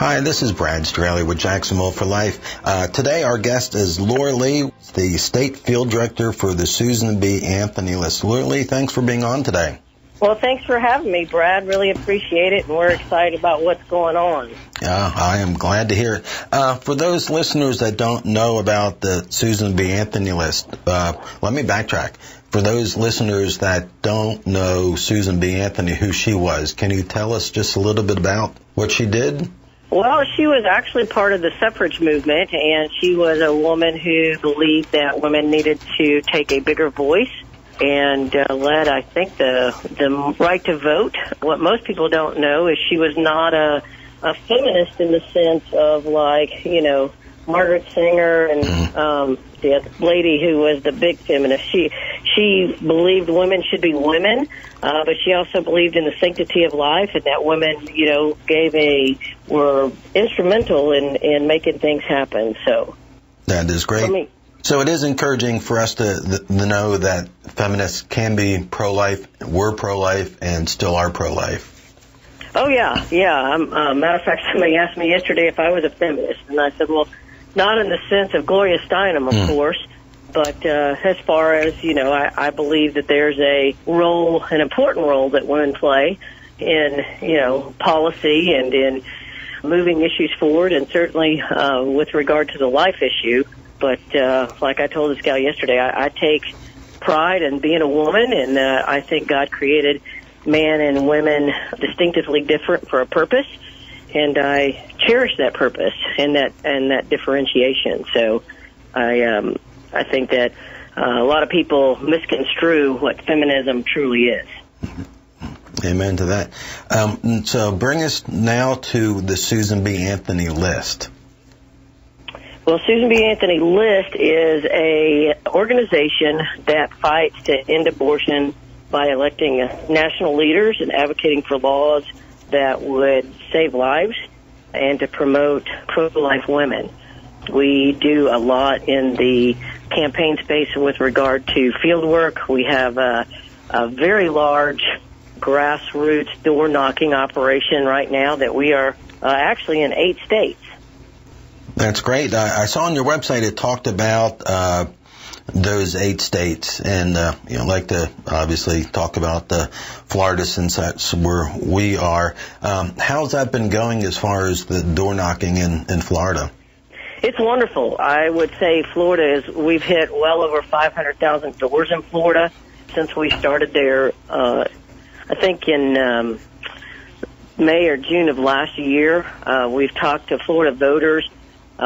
Hi, this is Brad Straley with Jacksonville for Life. Today our guest is Laurie Lee, the State Field Director for the Susan B. Anthony List. Laurie Lee, thanks for being on today. Well, thanks for having me, Brad. Really appreciate it, and we're excited about what's going on. I am glad to hear it. For those listeners that don't know about the Susan B. Anthony List, let me backtrack. For those listeners that don't know Susan B. Anthony, who she was, can you tell us just a little bit about what she did? Well, she was actually part of the suffrage movement, and she was a woman who believed that women needed to take a bigger voice and led, I think, the right to vote. What most people don't know is she was not a feminist in the sense of, like, you know, Margaret Sanger and the lady who was the big feminist. She believed women should be women, but she also believed in the sanctity of life, and that women, you know, were instrumental in making things happen. So that is great. So it is encouraging for us to know that feminists can be pro-life, were pro-life, and still are pro-life. Oh, yeah. Matter of fact, somebody asked me yesterday if I was a feminist, and I said, well, not in the sense of Gloria Steinem, of course, but as far as, you know, I believe that there's an important role that women play in, you know, policy and in moving issues forward, and certainly with regard to the life issue. But like I told this gal yesterday, I take pride in being a woman, and I think God created man and women distinctively different for a purpose, and I cherish that purpose and that differentiation. So I think that a lot of people misconstrue what feminism truly is. Amen to that. So bring us now to the Susan B. Anthony List. Well, Susan B. Anthony List is a organization that fights to end abortion by electing national leaders and advocating for laws that would save lives and to promote pro-life women. We do a lot in the campaign space with regard to field work. We have a very large grassroots door-knocking operation right now that we are actually in 8 states. That's great. I saw on your website it talked about those 8 states, and you know, like to obviously talk about Florida, since that's where we are. How's that been going as far as the door knocking in Florida? It's wonderful. I would say we've hit well over 500,000 doors in Florida since we started there. I think in May or June of last year, we've talked to Florida voters.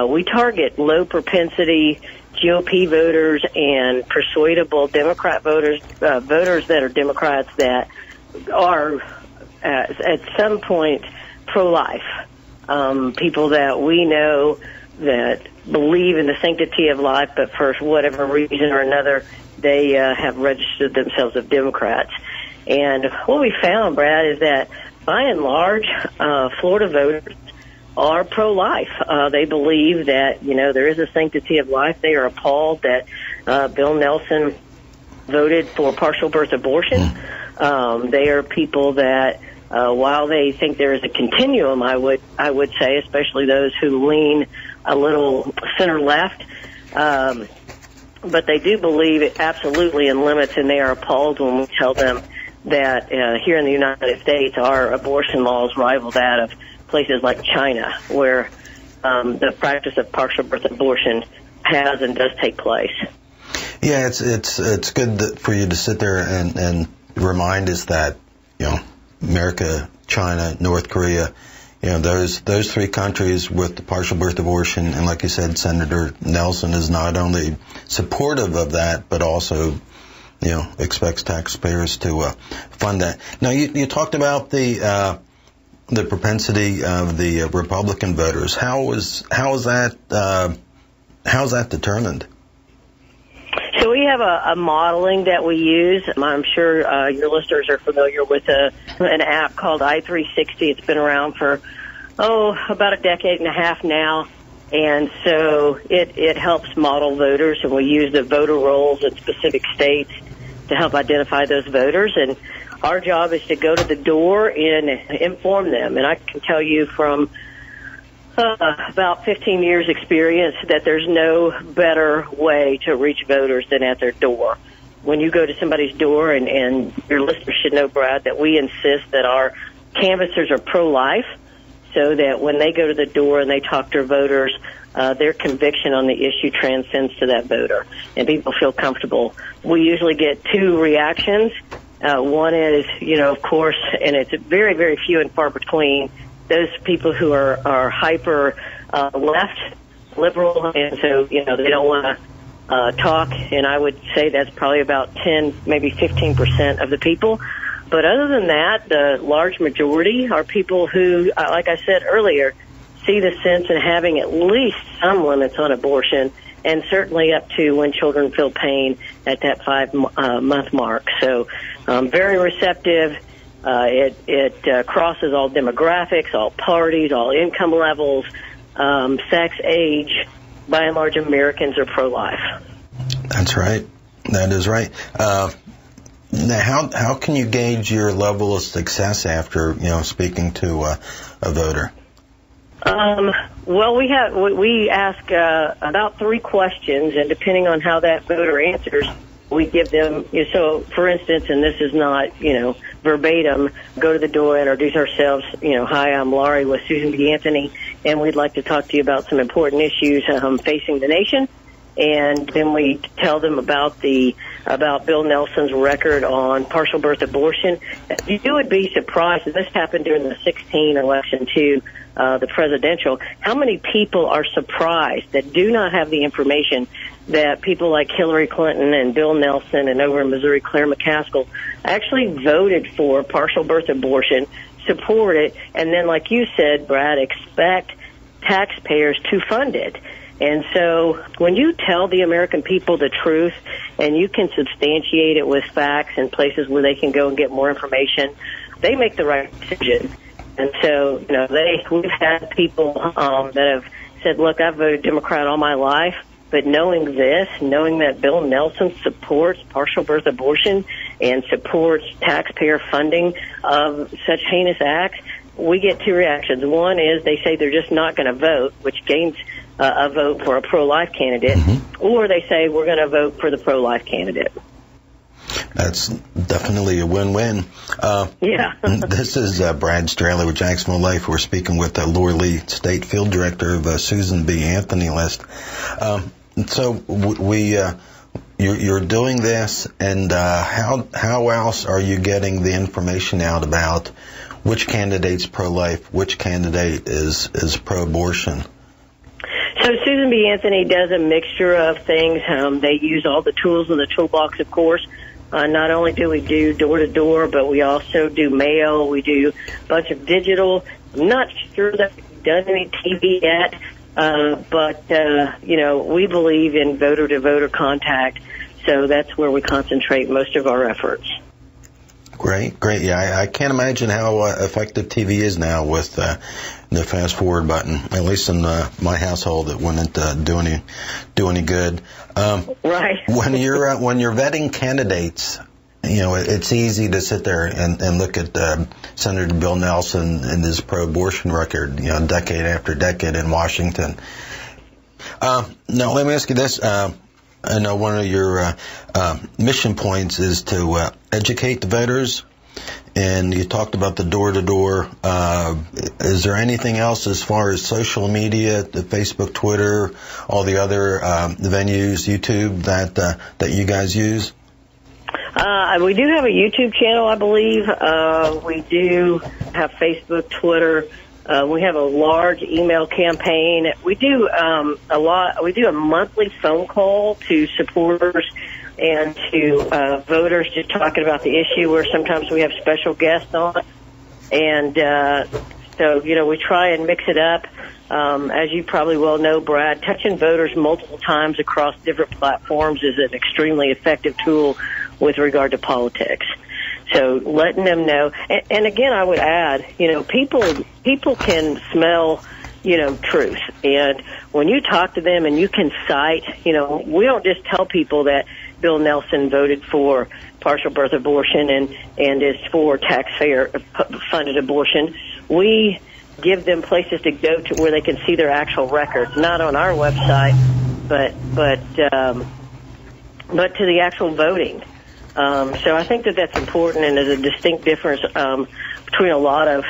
We target low propensity GOP voters and persuadable Democrat voters, voters that are Democrats that are at some point pro-life, people that we know that believe in the sanctity of life, but for whatever reason or another, they have registered themselves as Democrats. And what we found, Brad, is that by and large, Florida voters are pro-life. They believe that, you know, there is a sanctity of life. They are appalled that Bill Nelson voted for partial birth abortion. They are people that, while they think there is a continuum, I would say, especially those who lean a little center-left, but they do believe it absolutely in limits, and they are appalled when we tell them that here in the United States, our abortion laws rival that of places like China, where the practice of partial birth abortion has and does take place. Yeah, it's good for you to sit there and remind us that, you know, America, China, North Korea, you know, those 3 countries with the partial birth abortion, and like you said, Senator Nelson is not only supportive of that, but also, you know, expects taxpayers to fund that. Now, you talked about the propensity of the Republican voters. How is that determined? So we have a modeling that we use. I'm sure your listeners are familiar with an app called I360. It's been around for, about a decade and a half now. And so it helps model voters, and we use the voter rolls in specific states to help identify those voters. And our job is to go to the door and inform them. And I can tell you from about 15 years experience that there's no better way to reach voters than at their door. When you go to somebody's door, and your listeners should know, Brad, that we insist that our canvassers are pro-life, so that when they go to the door and they talk to voters, their conviction on the issue transcends to that voter, and people feel comfortable. We usually get two reactions. One is, of course, and it's very, very few and far between, those people who are hyper left, liberal, and so, they don't want to talk, and I would say that's probably about 10, maybe 15% of the people. But other than that, the large majority are people who, like I said earlier, see the sense in having at least some limits on abortion, and certainly up to when children feel pain at that 5-month mark. So very receptive. It crosses all demographics, all parties, all income levels, sex, age. By and large, Americans are pro-life. That's right. That is right. Now, how can you gauge your level of success after speaking to a voter? Well, we ask about 3 questions, and depending on how that voter answers, we give them. So, for instance, and this is not verbatim, go to the door, introduce ourselves. Hi, I'm Laurie with Susan B. Anthony, and we'd like to talk to you about some important issues facing the nation. And then we tell them about Bill Nelson's record on partial birth abortion. You would be surprised, and this happened during the 2016 election too, the presidential, how many people are surprised that do not have the information that people like Hillary Clinton and Bill Nelson and over in Missouri, Claire McCaskill, actually voted for partial birth abortion, support it, and then, like you said, Brad, expect taxpayers to fund it. And so when you tell the American people the truth and you can substantiate it with facts and places where they can go and get more information, they make the right decision. And so, we've had people that have said, look, I've voted Democrat all my life, but knowing that Bill Nelson supports partial birth abortion and supports taxpayer funding of such heinous acts, we get 2 reactions. One is they say they're just not going to vote, which gains a vote for a pro-life candidate, or they say we're going to vote for the pro-life candidate. That's definitely a win-win. Yeah. This is Brad Straley with Jacksonville Life. We're speaking with Laurie Lee, State Field Director of Susan B. Anthony List. So you're doing this, and how else are you getting the information out about which candidate's pro-life, which candidate is pro-abortion? So Susan B. Anthony does a mixture of things. They use all the tools in the toolbox, of course. Not only do we do door-to-door, but we also do mail. We do a bunch of digital. I'm not sure that we've done any TV yet, but we believe in voter-to-voter contact, so that's where we concentrate most of our efforts. Great. Yeah, I can't imagine how effective TV is now with the fast forward button. At least in my household, it wouldn't do any good. Right. When you're vetting candidates, it's easy to sit there and look at Senator Bill Nelson and his pro-abortion record, decade after decade in Washington. Now, let me ask you this. I know one of your mission points is to educate the voters, and you talked about the door-to-door. Is there anything else as far as social media, the Facebook, Twitter, all the other venues, YouTube, that you guys use? We do have a YouTube channel, I believe. We do have Facebook, Twitter. We have a large email campaign. We do a lot. We do a monthly phone call to supporters and to voters, just talking about the issue, where sometimes we have special guests on. And so, we try and mix it up. As you probably well know, Brad, touching voters multiple times across different platforms is an extremely effective tool with regard to politics. So letting them know, and again, I would add, people can smell, truth. And when you talk to them and you can cite, we don't just tell people that Bill Nelson voted for partial birth abortion and is for taxpayer funded abortion. We give them places to go to where they can see their actual records, not on our website, but to the actual voting. So I think that that's important, and there's a distinct difference between a lot of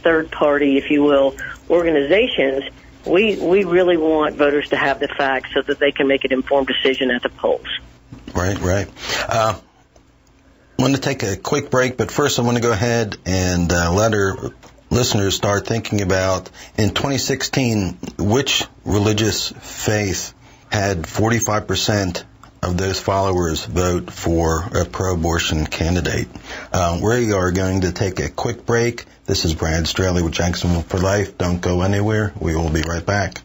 third party, if you will, organizations. We really want voters to have the facts so that they can make an informed decision at the polls. Right. I want to take a quick break, but first I want to go ahead and let our listeners start thinking about, in 2016, which religious faith had 45% of those followers vote for a pro-abortion candidate. We are going to take a quick break. This is Brad Straley with Jacksonville for Life. Don't go anywhere. We will be right back.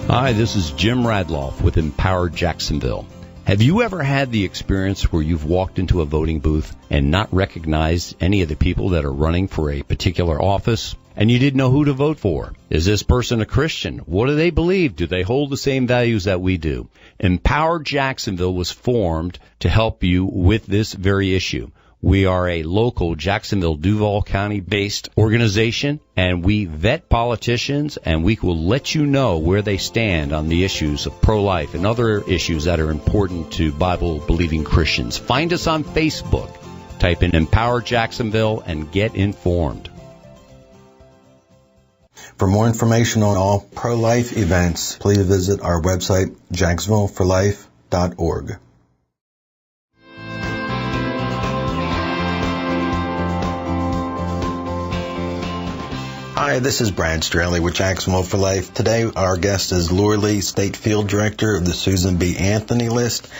Hi, this is Jim Radloff with Empower Jacksonville. Have you ever had the experience where you've walked into a voting booth and not recognized any of the people that are running for a particular office, and you didn't know who to vote for? Is this person a Christian? What do they believe? Do they hold the same values that we do? Empower Jacksonville was formed to help you with this very issue. We are a local Jacksonville, Duval County-based organization, and we vet politicians, and we will let you know where they stand on the issues of pro-life and other issues that are important to Bible-believing Christians. Find us on Facebook. Type in Empower Jacksonville and get informed. For more information on all pro-life events, please visit our website, jacksonvilleforlife.org. Hi, this is Brad Straley with Jacksonville for Life. Today, our guest is Laurie Lee, State Field Director of the Susan B. Anthony List.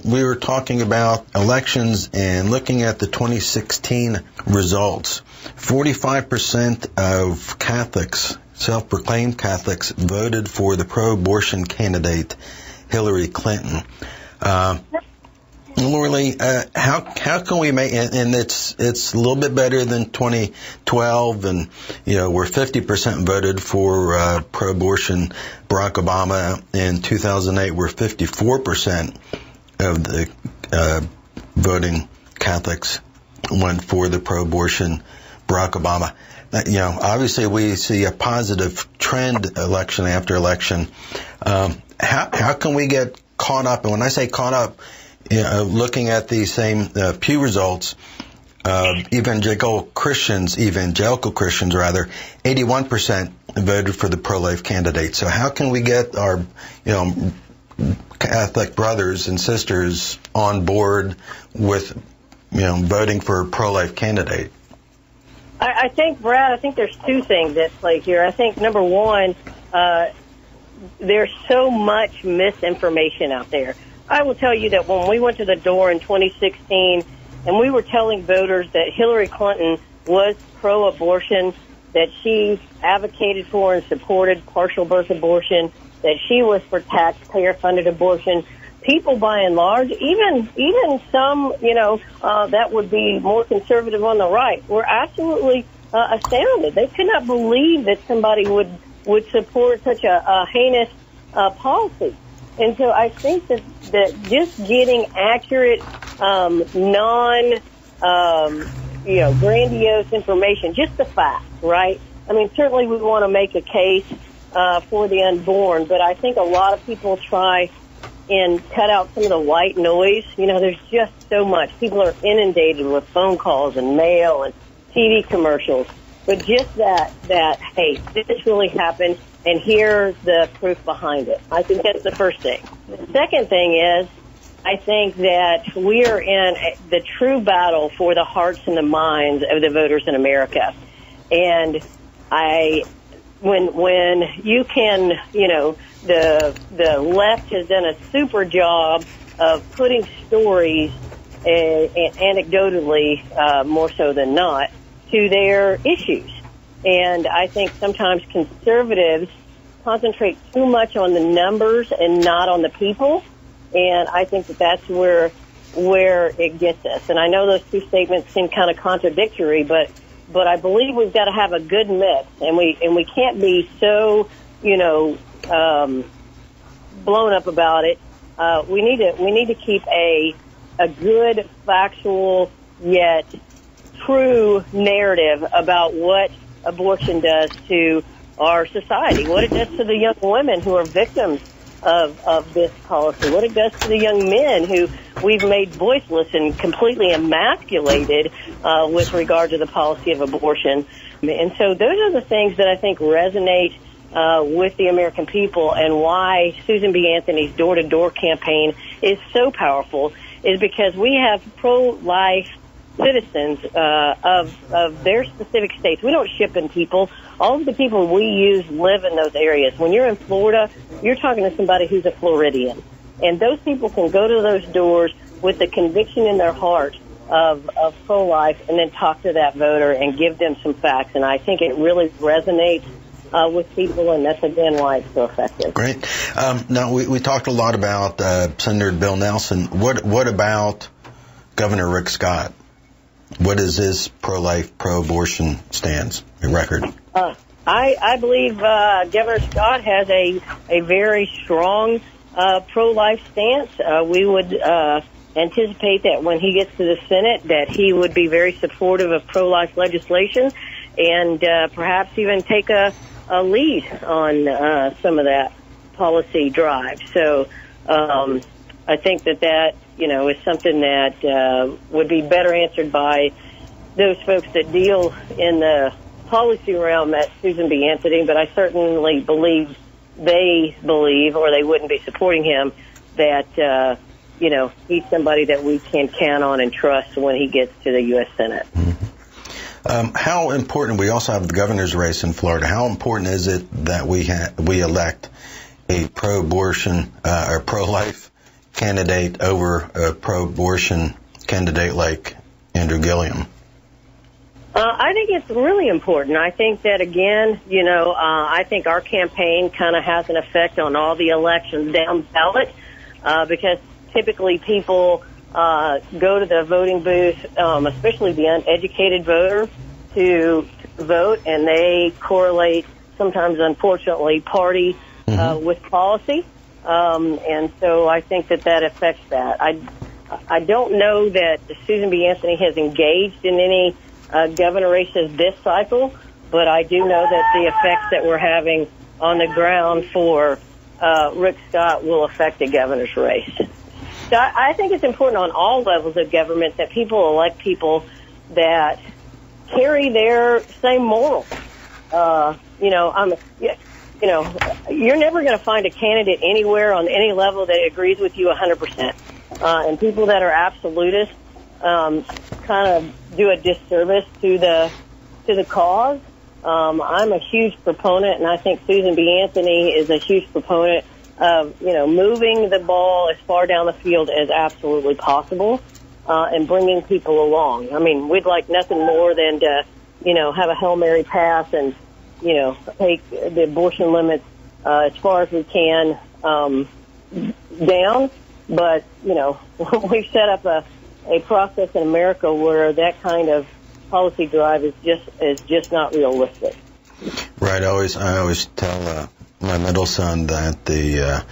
We were talking about elections and looking at the 2016 results. 45% of Catholics, self-proclaimed Catholics, voted for the pro-abortion candidate, Hillary Clinton. Laurie Lee, how can we make, and it's a little bit better than 2012, and where 50% voted for pro-abortion Barack Obama. In 2008, where 54% of the voting Catholics went for the pro-abortion Barack Obama. Obviously we see a positive trend election after election. How can we get caught up? And when I say caught up, looking at these same Pew results, evangelical Christians, 81% voted for the pro-life candidate. So how can we get our, Catholic brothers and sisters on board with, voting for a pro-life candidate? I think, Brad, there's two things at play here. I think, number one, there's so much misinformation out there. I will tell you that when we went to the door in 2016 and we were telling voters that Hillary Clinton was pro-abortion, that she advocated for and supported partial birth abortion, that she was for taxpayer-funded abortion, people by and large, even some, that would be more conservative on the right, were absolutely astounded. They could not believe that somebody would support such a heinous policy. And so I think that just getting accurate, grandiose information, just the facts, right? I mean, certainly we want to make a case for the unborn, but I think a lot of people try and cut out some of the white noise. There's just so much. People are inundated with phone calls and mail and TV commercials. But just that, hey, this really happened, and here's the proof behind it. I think that's the first thing. The second thing is, I think that we are in the true battle for the hearts and the minds of the voters in America. And when you can, the left has done a super job of putting stories, anecdotally, more so than not, to their issues. And I think sometimes conservatives concentrate too much on the numbers and not on the people. And I think that that's where it gets us. And I know those two statements seem kind of contradictory, but I believe we've got to have a good mix, and we can't be so blown up about it. We need to keep a good, factual, yet true narrative about what abortion does to our society, what it does to the young women who are victims of this policy, what it does to the young men who we've made voiceless and completely emasculated with regard to the policy of abortion. And so those are the things that I think resonate with the American people, and why Susan B. Anthony's door-to-door campaign is so powerful is because we have pro-life citizens of their specific states. We don't ship in people. All of the people we use live in those areas. When you're in Florida, you're talking to somebody who's a Floridian. And those people can go to those doors with the conviction in their heart of pro-life, and then talk to that voter and give them some facts. And I think it really resonates with people, and that's, again, why it's so effective. Great. Now, we talked a lot about Senator Bill Nelson. What about Governor Rick Scott? What is his pro-life, pro-abortion stance and record? I believe Governor Scott has a very strong pro-life stance. We would anticipate that when he gets to the Senate that he would be very supportive of pro-life legislation, and perhaps even take a lead on some of that policy drive. So I think that is something that would be better answered by those folks that deal in the policy realm at Susan B. Anthony, but I certainly believe they believe, or they wouldn't be supporting him, that he's somebody that we can count on and trust when he gets to the U.S. Senate. How important, we also have the governor's race in Florida, how important is it that we elect a pro-abortion or pro-life candidate over a pro-abortion candidate like Andrew Gilliam? I think it's really important. I think that, again, I think our campaign kind of has an effect on all the elections down ballot, because typically people go to the voting booth, especially the uneducated voter, to vote, and they correlate sometimes, unfortunately, party with policy. And so I think that affects that. I don't know that Susan B. Anthony has engaged in any governor races this cycle, but I do know that the effects that we're having on the ground for Rick Scott will affect the governor's race. So I think it's important on all levels of government that people elect people that carry their same morals. You're never going to find a candidate anywhere on any level that agrees with you 100%. And people that are absolutists kind of do a disservice to the cause. I'm a huge proponent, and I think Susan B. Anthony is a huge proponent of moving the ball as far down the field as absolutely possible, and bringing people along. I mean, we'd like nothing more than to have a Hail Mary pass and take the abortion limits as far as we can down. But we've set up a process in America where that kind of policy drive is just not realistic. Right. I always tell my middle son that the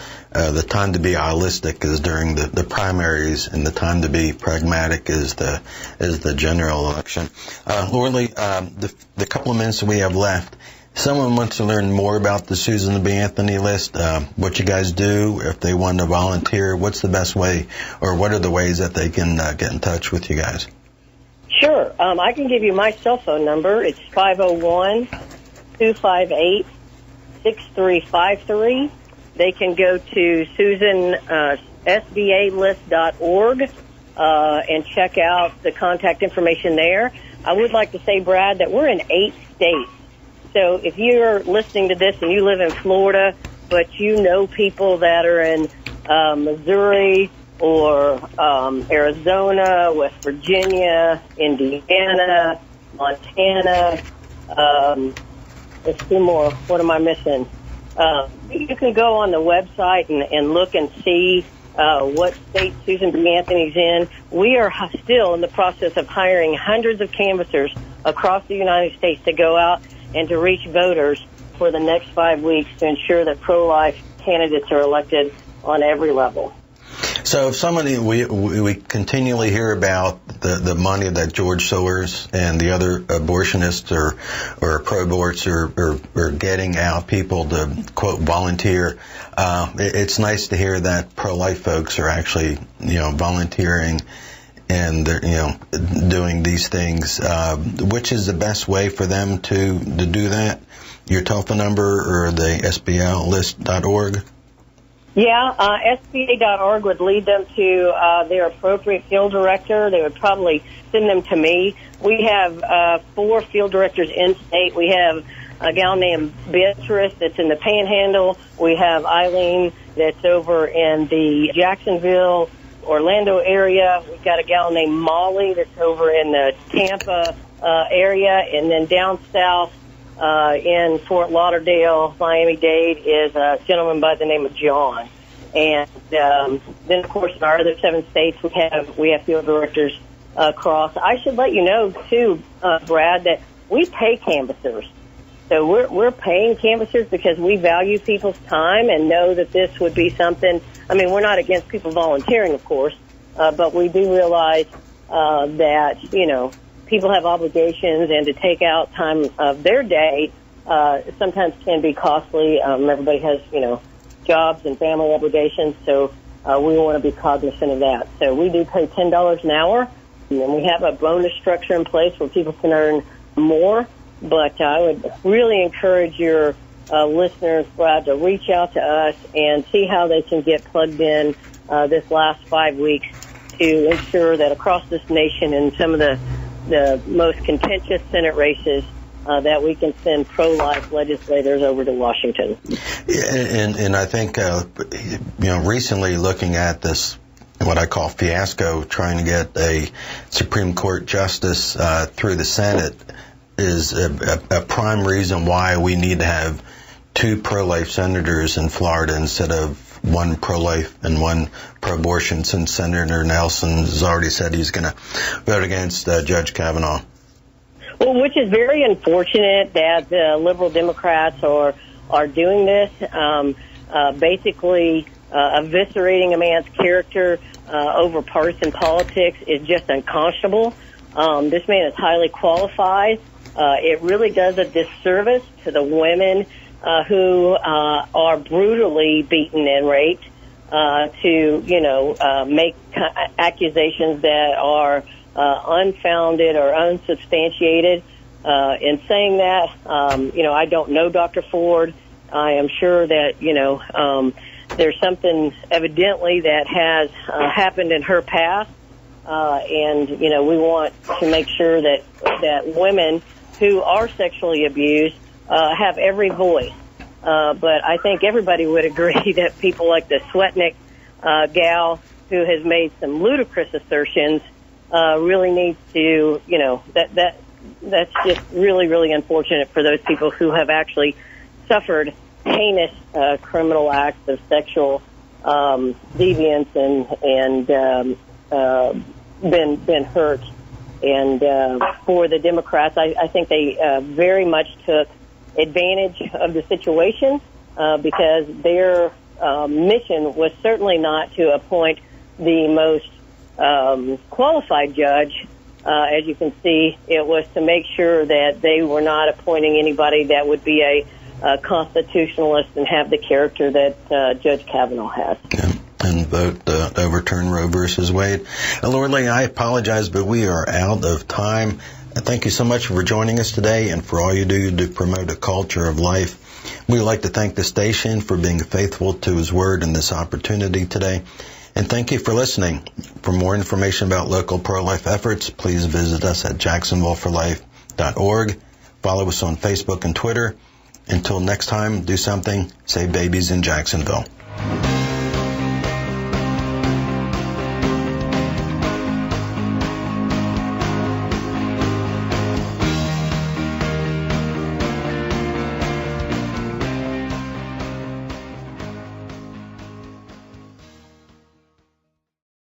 time to be idealistic is during the primaries, and the time to be pragmatic is the general election. Laurie Lee, the couple of minutes that we have left, someone wants to learn more about the Susan B. Anthony list, what you guys do, if they want to volunteer, what's the best way, or what are the ways that they can get in touch with you guys? Sure. I can give you my cell phone number. It's 501-258-6353. They can go to SBAlist.org and check out the contact information there. I would like to say, Brad, that we're in 8 states. So if you're listening to this and you live in Florida, but you know people that are in Missouri or Arizona, West Virginia, Indiana, Montana, there's 2 more. What am I missing? You can go on the website and look and see what state Susan B. Anthony's in. We are still in the process of hiring hundreds of canvassers across the United States to go out and to reach voters for the next 5 weeks to ensure that pro-life candidates are elected on every level. So if somebody, we continually hear about the money that George Soros and the other abortionists or pro-aborts are getting out people to, quote, volunteer. It's nice to hear that pro-life folks are actually, volunteering and, doing these things. Which is the best way for them to do that? Your telephone number or the SBLlist.org? Yeah, SBA.org would lead them to their appropriate field director. They would probably send them to me. We have 4 field directors in state. We have a gal named Beatrice that's in the Panhandle. We have Eileen that's over in the Jacksonville, Orlando area. We've got a gal named Molly that's over in the Tampa area. And then down south in Fort Lauderdale, Miami-Dade, is a gentleman by the name of John. And then, of course, in our other 7 states, we have field directors across. I should let you know, too, Brad, that we pay canvassers. So we're paying canvassers because we value people's time and know that this would be something. I mean, we're not against people volunteering, of course, but we do realize that, people have obligations, and to take out time of their day sometimes can be costly. Everybody has, jobs and family obligations, so we want to be cognizant of that. So we do pay $10 an hour, and we have a bonus structure in place where people can earn more. But I would really encourage your listeners, Brad, to reach out to us and see how they can get plugged in this last 5 weeks to ensure that across this nation and some of the most contentious Senate races that we can send pro-life legislators over to Washington. Yeah, and I think, recently looking at this, what I call fiasco, trying to get a Supreme Court justice through the Senate is a prime reason why we need to have 2 pro-life senators in Florida instead of 1 pro-life and 1 pro-abortion, since Senator Nelson has already said he's going to vote against Judge Kavanaugh. Well, which is very unfortunate that the liberal Democrats are doing this, basically eviscerating a man's character over partisan politics is just unconscionable. This man is highly qualified. It really does a disservice to the women who are brutally beaten and raped to, make accusations that are unfounded or unsubstantiated. In saying that, I don't know Dr. Ford. I am sure that, there's something evidently that has happened in her past. And, we want to make sure that women who are sexually abused have every voice. But I think everybody would agree that people like the Swetnick gal, who has made some ludicrous assertions, really needs to, that's just really, really unfortunate for those people who have actually suffered heinous criminal acts of sexual deviance and been hurt. And for the Democrats, I think they very much took advantage of the situation because their mission was certainly not to appoint the most qualified judge. As you can see, it was to make sure that they were not appointing anybody that would be a constitutionalist and have the character that Judge Kavanaugh has. Yeah. And vote to overturn Roe versus Wade. Laurie Lee, I apologize, but we are out of time. Thank you so much for joining us today and for all you do to promote a culture of life. We'd like to thank the station for being faithful to his word in this opportunity today. And thank you for listening. For more information about local pro-life efforts, please visit us at jacksonvilleforlife.org. Follow us on Facebook and Twitter. Until next time, do something. Save babies in Jacksonville.